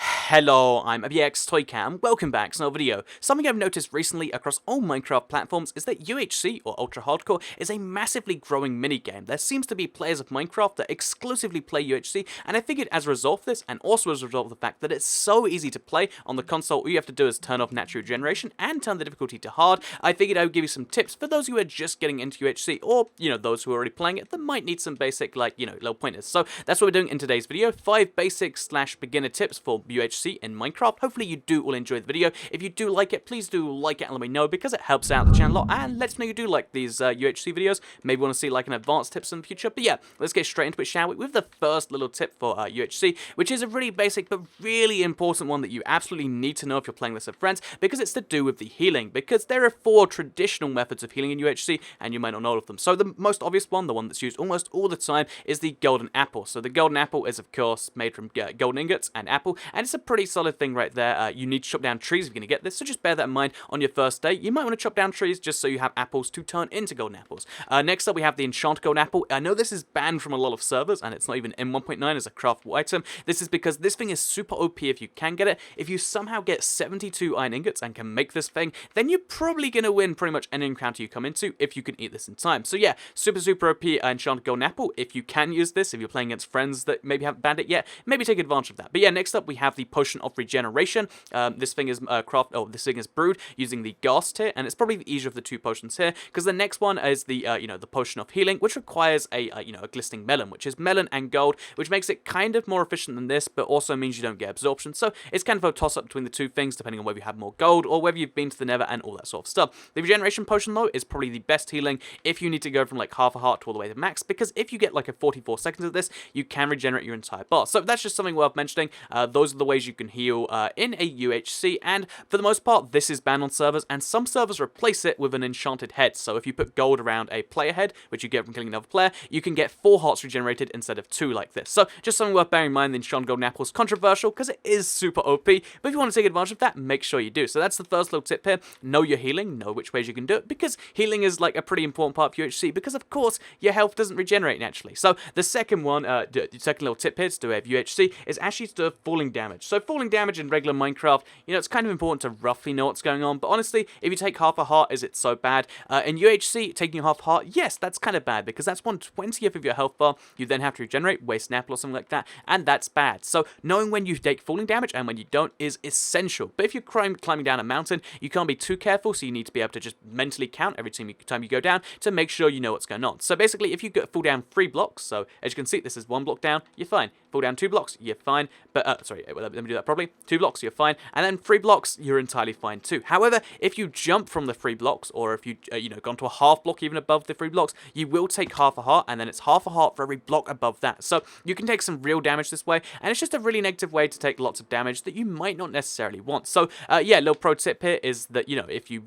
Hello, I'm ABX Toycat and welcome back to another video. Something I've noticed recently across all Minecraft platforms is that UHC, or Ultra Hardcore, is a massively growing minigame. There seems to be players of Minecraft that exclusively play UHC, and I figured as a result of this, and also as a result of the fact that it's so easy to play on the console, all you have to do is turn off natural regeneration and turn the difficulty to hard. I figured I would give you some tips for those who are just getting into UHC, or, those who are already playing it that might need some basic, little pointers. So that's what we're doing in today's video, 5 basic / beginner tips for UHC in Minecraft. Hopefully you do all enjoy the video. If you do like it, please do like it and let me know, because it helps out the channel a lot and lets me know you do like these UHC videos. Maybe want to see like an advanced tips in the future. But yeah, let's get straight into it, shall we? With the first little tip for UHC, which is a really basic but really important one that you absolutely need to know if you're playing this with friends, because it's to do with the healing. Because there are 4 traditional methods of healing in UHC, and you might not know all of them. So the most obvious one, the one that's used almost all the time, is the golden apple. So the golden apple is of course made from golden ingots and apple, and it's a pretty solid thing right there. You need to chop down trees if you're going to get this, so just bear that in mind on your first day. You might want to chop down trees just so you have apples to turn into golden apples. Next up we have the enchanted golden apple. I know this is banned from a lot of servers, and it's not even in 1.9 as a craftable item. This is because this thing is super OP if you can get it. If you somehow get 72 iron ingots and can make this thing, then you're probably going to win pretty much any encounter you come into if you can eat this in time. So yeah, super OP enchanted golden apple. If you can use this, if you're playing against friends that maybe haven't banned it yet, maybe take advantage of that. But yeah, next up we have the potion of regeneration. This thing is this thing is brewed using the gas tier, and it's probably the easier of the 2 potions here, because the next one is the the potion of healing, which requires a glistening melon, which is melon and gold, which makes it kind of more efficient than this, but also means you don't get absorption. So it's kind of a toss up between the 2 things, depending on whether you have more gold or whether you've been to the nether and all that sort of stuff. The regeneration potion though is probably the best healing if you need to go from like half a heart to all the way to max, because if you get like a 44 seconds of this, you can regenerate your entire bar. So that's just something worth mentioning. Those are the ways you can heal in a UHC, and for the most part this is banned on servers, and some servers replace it with an enchanted head. So if you put gold around a player head, which you get from killing another player, you can get 4 hearts regenerated instead of 2 like this. So just something worth bearing in mind. The enchanted golden apple is controversial because it is super OP, but if you want to take advantage of that, make sure you do. So that's the first little tip here. Know your healing, know which ways you can do it, because healing is like a pretty important part of UHC, because of course your health doesn't regenerate naturally. So the second one, the second little tip here to do with UHC is actually to do falling damage. So falling damage in regular Minecraft, it's kind of important to roughly know what's going on, but honestly, if you take half a heart, is it so bad? In UHC, taking half a heart, yes, that's kind of bad, because that's 1/20th of your health bar. You then have to regenerate, waste an apple or something like that, and that's bad. So knowing when you take falling damage and when you don't is essential. But if you're climbing down a mountain, you can't be too careful, so you need to be able to just mentally count every time you go down to make sure you know what's going on. So basically, if you fall down 3 blocks, so as you can see, this is 1 block down, you're fine. Fall down 2 blocks, you're fine. But sorry, let me do that properly. 2 blocks, you're fine, and then 3 blocks, you're entirely fine too. However, if you jump from the 3 blocks, or if you gone to a half block even above the 3 blocks, you will take half a heart, and then it's half a heart for every block above that. So you can take some real damage this way, and it's just a really negative way to take lots of damage that you might not necessarily want. So yeah, little pro tip here is that if you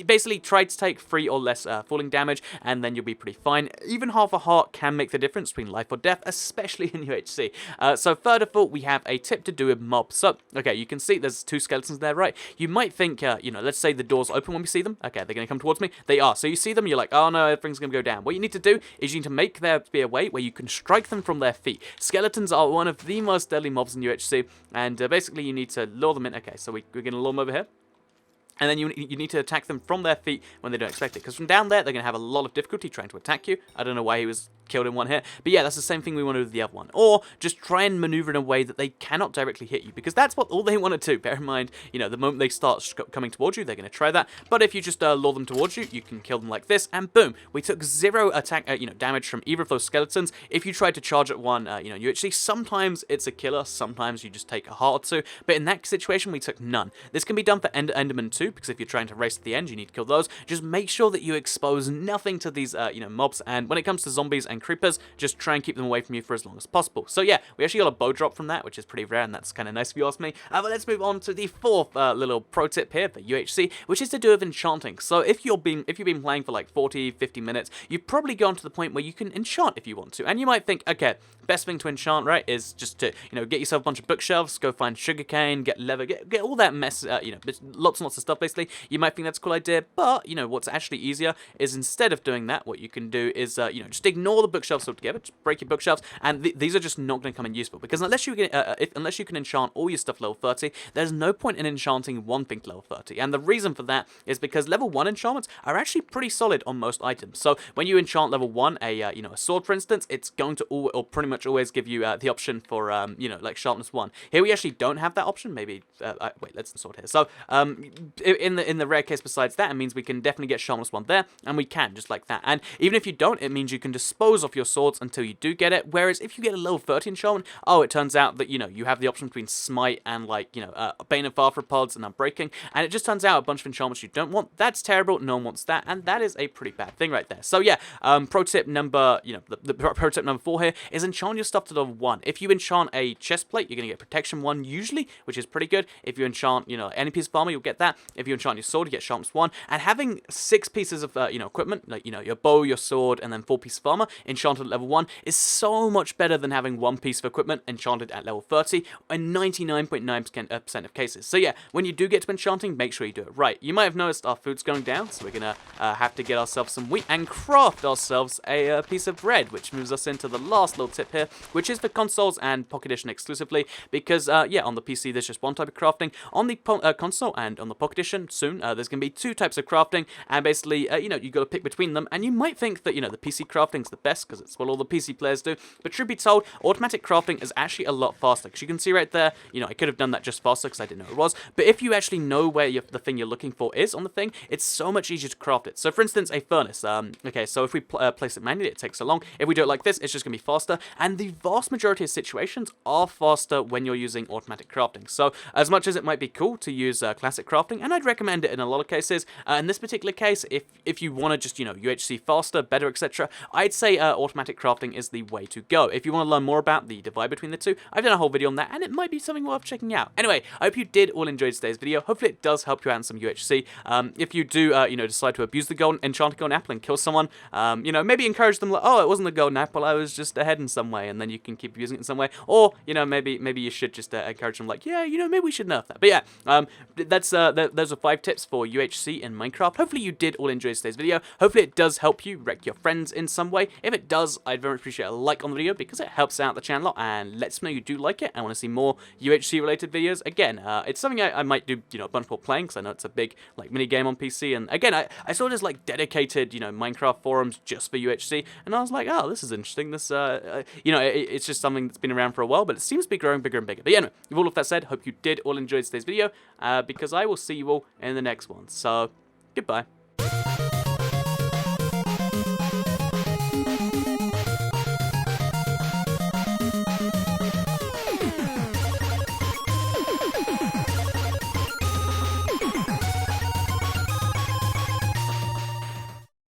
basically try to take 3 or less falling damage, and then you'll be pretty fine. Even half a heart can make the difference between life or death, especially in UHC. So third of all, we have a tip to do with mobs. So okay, you can see there's 2 skeletons there, right? You might think let's say the doors open when we see them. Okay, they're going to come towards me. They are. So you see them, you're like, oh no, everything's going to go down. What you need to do is you need to make there be a way where you can strike them from their feet. Skeletons are one of the most deadly mobs in UHC, and basically you need to lure them in. Okay, so we're going to lure them over here. And then you need to attack them from their feet when they don't expect it. Because from down there, they're going to have a lot of difficulty trying to attack you. I don't know why he was killed in one hit. But yeah, that's the same thing we want to do with the other one. Or just try and maneuver in a way that they cannot directly hit you. Because that's all they want to do. Bear in mind, the moment they start coming towards you, they're going to try that. But if you just lure them towards you, you can kill them like this. And boom, we took 0 attack, damage from either of those skeletons. If you try to charge at one, UHC, sometimes it's a killer. Sometimes you just take a heart or 2. But in that situation, we took none. This can be done for Enderman too, because if you're trying to race to the end, you need to kill those. Just make sure that you expose nothing to these, mobs. And when it comes to zombies and creepers, just try and keep them away from you for as long as possible. So yeah, we actually got a bow drop from that, which is pretty rare, and that's kind of nice if you ask me. But let's move on to the 4th little pro tip here for UHC, which is to do with enchanting. So if you've been playing for like 40-50 minutes, you've probably gone to the point where you can enchant if you want to. And you might think, okay, best thing to enchant, right, is just to get yourself a bunch of bookshelves, go find sugarcane, get leather, get all that mess, lots and lots of stuff. stuff, basically. You might think that's a cool idea, but, you know, what's actually easier is instead of doing that, what you can do is, you know, just ignore the bookshelves altogether, just break your bookshelves, and these are just not going to come in useful, because unless you can enchant all your stuff level 30, there's no point in enchanting one thing to level 30, and the reason for that is because level 1 enchantments are actually pretty solid on most items. So when you enchant level 1, you know, a sword, for instance, it's going to or pretty much always give you the option for, you know, like sharpness 1. Here we actually don't have that option. Maybe, wait, let's sort here. So, in the rare case besides that, it means we can definitely get sharpness 1 there, and we can, just like that. And even if you don't, it means you can dispose of your swords until you do get it, whereas if you get a level 30 enchantment, oh, it turns out that, you know, you have the option between smite and, like, you know, Bane of Arthropods and Unbreaking, and it just turns out a bunch of enchantments you don't want. That's terrible. No one wants that, and that is a pretty bad thing right there. So yeah, pro tip number, you know, the pro tip number 4 here is enchant your stuff to level 1. If you enchant a chest plate, you're going to get protection 1 usually, which is pretty good. If you enchant, you know, any piece of armor, you'll get that. If you enchant your sword, you get sharpness 1. And having 6 pieces of, you know, equipment, like, you know, your bow, your sword, and then 4 pieces of armor enchanted at level 1 is so much better than having 1 piece of equipment enchanted at level 30 in 99.9% of cases. So yeah, when you do get to enchanting, make sure you do it right. You might have noticed our food's going down, so we're going to have to get ourselves some wheat and craft ourselves a piece of bread, which moves us into the last little tip here, which is for consoles and Pocket Edition exclusively, because, yeah, on the PC there's just one type of crafting. On the console and on the Pocket Edition, soon, there's going to be 2 types of crafting, and basically, you know, you've got to pick between them, and you might think that, you know, the PC crafting's the best, because it's what all the PC players do, but truth be told, automatic crafting is actually a lot faster, because you can see right there, you know, I could have done that just faster, because I didn't know it was, but if you actually know where the thing you're looking for is on the thing, it's so much easier to craft it. So, for instance, a furnace, okay, so if we place it manually, it takes so long. If we do it like this, it's just going to be faster, and the vast majority of situations are faster when you're using automatic crafting. So, as much as it might be cool to use classic crafting, and I'd recommend it in a lot of cases, in this particular case, if you want to just, you know, UHC faster, better, etc., I'd say automatic crafting is the way to go. If you want to learn more about the divide between the two, I've done a whole video on that, and it might be something worth checking out. Anyway, I hope you did all enjoy today's video. Hopefully it does help you out in some UHC. If you do, you know, decide to abuse the enchanted golden apple and kill someone, you know, maybe encourage them like, oh, it wasn't a golden apple, I was just ahead in some way, and then you can keep using it in some way. Or, you know, maybe you should just encourage them like, yeah, you know, maybe we should nerf that. But yeah, those are 5 tips for UHC in Minecraft. Hopefully you did all enjoy today's video. Hopefully it does help you wreck your friends in some way. If it does, I'd very much appreciate a like on the video, because it helps out the channel and lets me know you do like it and want to see more UHC related videos. Again, it's something I might do, you know, a bunch more playing, because I know it's a big, like, mini game on PC. And again, I saw this, like, dedicated, you know, Minecraft forums just for UHC, and I was like, oh, this is interesting. This, you know, it's just something that's been around for a while, but it seems to be growing bigger and bigger. But yeah, anyway, with all of that said, hope you did all enjoy today's video, because I will see you all in the next one. So, goodbye.